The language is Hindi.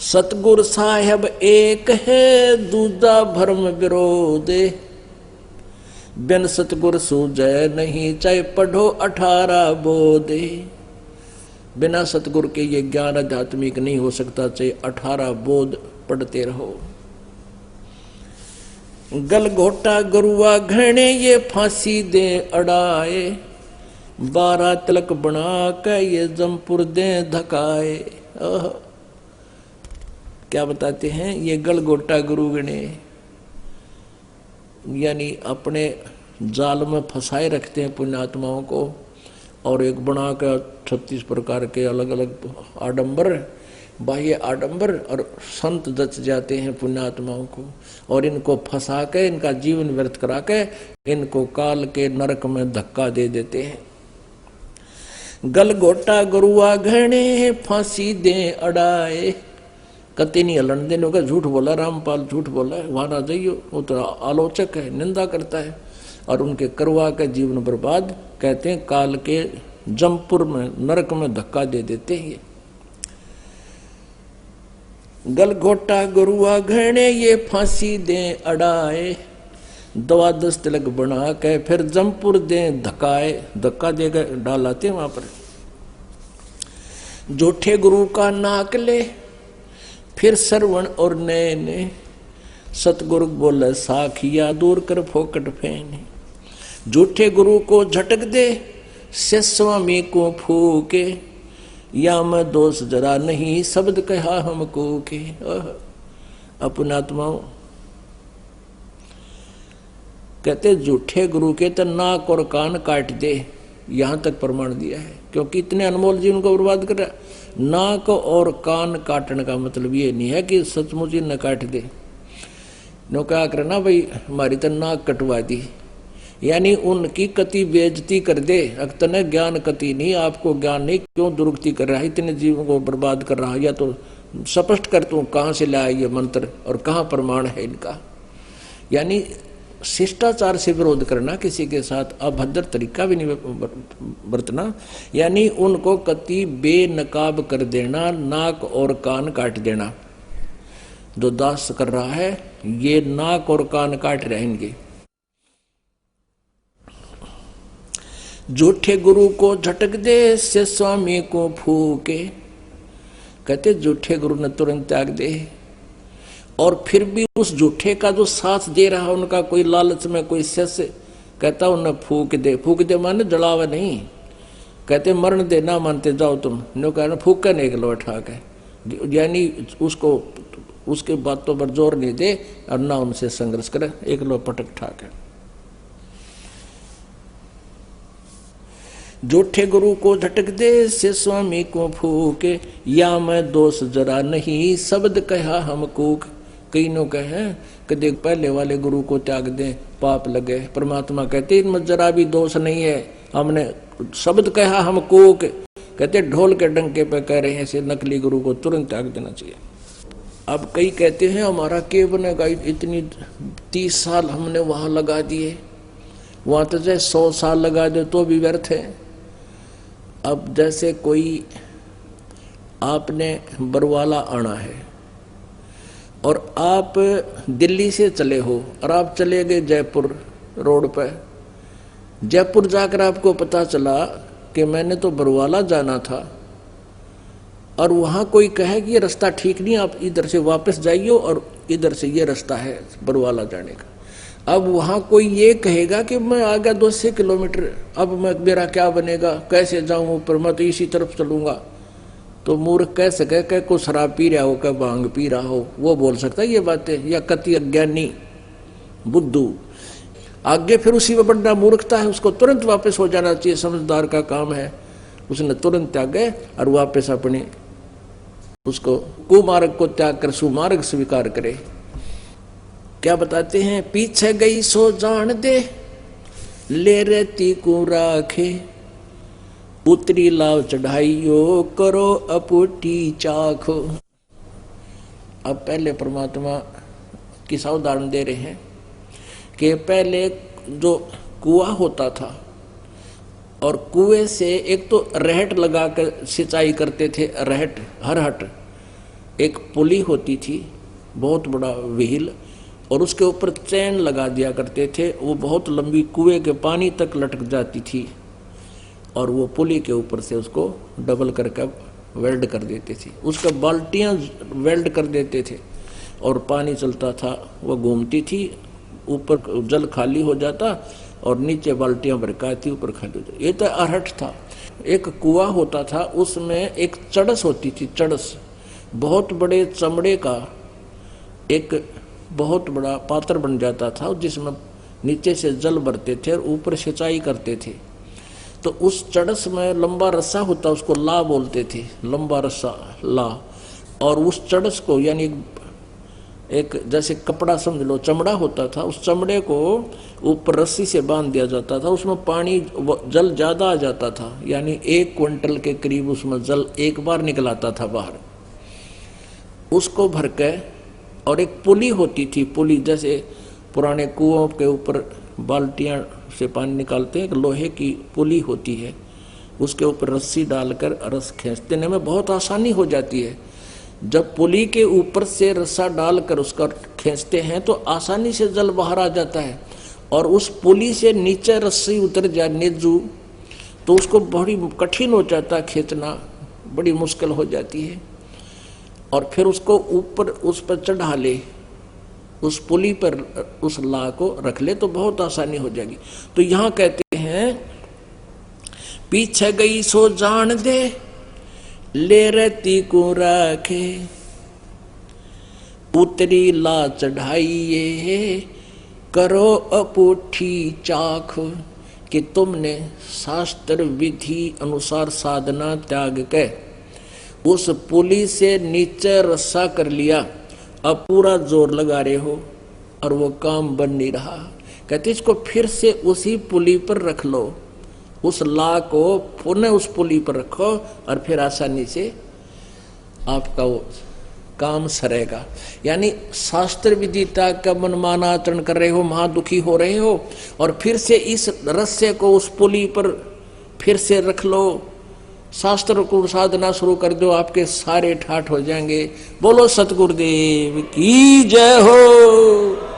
सतगुर साहेब एक है दूजा भरम विरोधे, बिन सतगुर सूझे नहीं चाहे पढ़ो 18 बोधे। बिना सतगुर के ये ज्ञान आध्यात्मिक नहीं हो सकता, चाहे 18 बोध पढ़ते रहो। गलघोटा गरुआ घने ये फांसी दे अड़ाए, 12 तिलक बना के ये जमपुर दे धकाए। क्या बताते हैं ये गलघोटा गुरु गणे, यानी अपने जाल में फंसाए रखते हैं पुण्यात्माओं को, और एक बना कर 36 प्रकार के अलग अलग आडंबर, बाह्य आडंबर, और संत दच जाते हैं पुण्यात्माओं को, और इनको फंसा के इनका जीवन व्यर्थ करा के इनको काल के नरक में धक्का दे देते हैं। गलघोटा गरुआ घने फांसी दे अड़ाए, कति नहीं हलन देने का झूठ बोला, रामपाल झूठ बोला है, वहां ना जाइयो, वो तो आलोचक है, निंदा करता है, और उनके करवा के जीवन बर्बाद कहते हैं, काल के जमपुर में नरक में धक्का दे देते हैं। गलघोटा गरुआ घने ये फांसी दे अड़ाए, 12 तिलक बना के फिर जमपुर दे धक्काए, धक्का देगा डालाते वहां पर। झूठे गुरु का नाक ले फिर श्रवण और नयने, सतगुरु बोले साखिया दूर कर फोकट फेने। झूठे गुरु को झटक दे से स्वामी को फूके, या मैं दोष जरा नहीं शब्द कहा हमको के। अपनात्माओं कहते झूठे गुरु के तो नाक और कान काट दे, यहां तक प्रमाण दिया है, क्योंकि इतने अनमोल जीवन को बर्बाद कर रहा है। नाक और कान काटने का मतलब ये नहीं है कि सचमुच ही न काट दे, नो क्या करना भाई हमारी तो नाक कटवा दी, यानी उनकी कति बेइज्जती कर दे। अक्तने ज्ञान कति नहीं, आपको ज्ञान नहीं, क्यों दुरुक्ति कर रहा है, इतने जीवन को बर्बाद कर रहा है। या तो स्पष्ट कर तू कहाँ से लाया ये मंत्र और कहाँ प्रमाण है इनका। यानी शिष्टाचार से विरोध करना, किसी के साथ अभद्र तरीका भी नहीं बरतना, यानी उनको कति बेनकाब कर देना, नाक और कान काट देना। जो दास कर रहा है ये नाक और कान काट रहेंगे। झूठे गुरु को झटक दे से स्वामी को फूके, कहते झूठे गुरु ने तुरंत त्याग दे। और फिर भी उस झूठे का जो साथ दे रहा उनका कोई लालच में कोई शिष्य कहता उन्हें फूक दे। फूक दे माने जलावे नहीं, कहते मरण दे ना मानते जाओ तुम, नो कहना फूक के नहीं गलो उठा के, यानी उसको उसके बातों पर जोर नहीं दे और ना उनसे संघर्ष करे, एक लो पटक ठाके। झूठे गुरु को झटक दे से स्वामी को फूके, या मैं दोष जरा नहीं शब्द कहा हमको। कई नो कहे कदे पहले वाले गुरु को त्याग दें पाप लगे, परमात्मा कहते इनमें जरा भी दोष नहीं है, हमने शब्द कहा हमको, कहते ढोल के डंके पे कह रहे हैं, ऐसे नकली गुरु को तुरंत त्याग देना चाहिए। अब कई कहते हैं हमारा के बनेगा, इतनी 30 साल हमने वहां लगा दिए, वहां तो जैसे 100 साल लगा दे तो भी व्यर्थ है। अब जैसे कोई आपने बरवाला आना है और आप दिल्ली से चले हो और आप चले गए जयपुर रोड पर, जयपुर जाकर आपको पता चला कि मैंने तो बरवाला जाना था, और वहां कोई कहे कि ये रास्ता ठीक नहीं, आप इधर से वापस जाइए और इधर से ये रास्ता है बरवाला जाने का। अब वहां कोई ये कहेगा कि मैं आ गया 200 किलोमीटर, अब मैं मेरा क्या बनेगा, कैसे जाऊं ऊपर, मैं तो इसी तरफ चलूंगा। तो मूर्ख कह सके कि कोई शराब पी रहा हो, क्या भांग पी रहा हो, वो बोल सकता है ये बातें, या कति अज्ञानी बुद्धू। आगे फिर उसी में बड़ा मूर्खता है, उसको तुरंत वापस हो जाना चाहिए, समझदार का काम है। उसने तुरंत त्यागे और वापस अपने उसको कुमार्ग को त्याग कर सुमार्ग स्वीकार करे। क्या बताते हैं, पीछे गई सो जान दे, ले रहती को राखे, पुत्री लाव चढ़ाइयो करो अपुटी चाखो। अब पहले परमात्मा की उदाहरण दे रहे हैं कि पहले जो कुआं होता था और कुएं से एक तो रहट लगाकर सिंचाई करते थे, रहट हरहट, एक पुली होती थी, बहुत बड़ा व्हील, और उसके ऊपर चैन लगा दिया करते थे। वो बहुत लंबी कुएं के पानी तक लटक जाती थी, और वो पुली के ऊपर से उसको डबल करके वेल्ड कर देते थे। उसका बाल्टियां वेल्ड कर देते थे और पानी चलता था, वो घूमती थी, ऊपर जल खाली हो जाता और नीचे बाल्टियां भर के आती, ऊपर खाली हो जाती। ये तो अरहट था। एक कुआं होता था, उसमें एक चड़स होती थी। चड़स बहुत बड़े चमड़े का एक बहुत बड़ा पात्र बन जाता था, जिसमें नीचे से जल भरते थे और ऊपर सिंचाई करते थे। तो उस चड़स में लंबा रस्सा होता, उसको ला बोलते थे, लंबा रस्सा ला। और उस चड़स को यानी एक जैसे कपड़ा समझ लो, चमड़ा होता था, उस चमड़े को ऊपर रस्सी से बांध दिया जाता था। उसमें पानी जल ज्यादा आ जाता था, यानी 1 क्विंटल के करीब उसमें जल एक बार निकल आता था बाहर। उसको भर के, और एक पुली होती थी, पुली जैसे पुराने कुओं के ऊपर बाल्टियां से पानी निकालते हैं, एक लोहे की पुली होती है, उसके ऊपर रस्सी डालकर रस खींचते में बहुत आसानी हो जाती है। जब पुली के ऊपर से रस्सा डालकर उसका खींचते हैं तो आसानी से जल बाहर आ जाता है, और उस पुली से नीचे रस्सी उतर जाए नेजू, तो उसको बड़ी कठिन हो जाता है, खींचना बड़ी मुश्किल हो जाती है। और फिर उसको ऊपर उस पर चढ़ा ले, उस पुली पर उस ला को रख ले तो बहुत आसानी हो जाएगी। तो यहाँ कहते हैं पीछे गई सो जान दे, ले रहती को रखे, उतरी ला चढ़ाइए, करो अपूठी चाख। कि तुमने शास्त्र विधि अनुसार साधना त्याग के उस पुली से नीचे रस्सा कर लिया, अब पूरा जोर लगा रहे हो और वो काम बन नहीं रहा। कहते इसको फिर से उसी पुली पर रख लो, उस ला को पुनः उस पुली पर रखो और फिर आसानी से आपका वो काम सरेगा। यानी शास्त्र विदिता का मनमाना आचरण कर रहे हो, महादुखी हो रहे हो, और फिर से इस रस्से को उस पुली पर फिर से रख लो, शास्त्र को साधना शुरू कर दो, आपके सारे ठाठ हो जाएंगे। बोलो सतगुरुदेव की जय हो।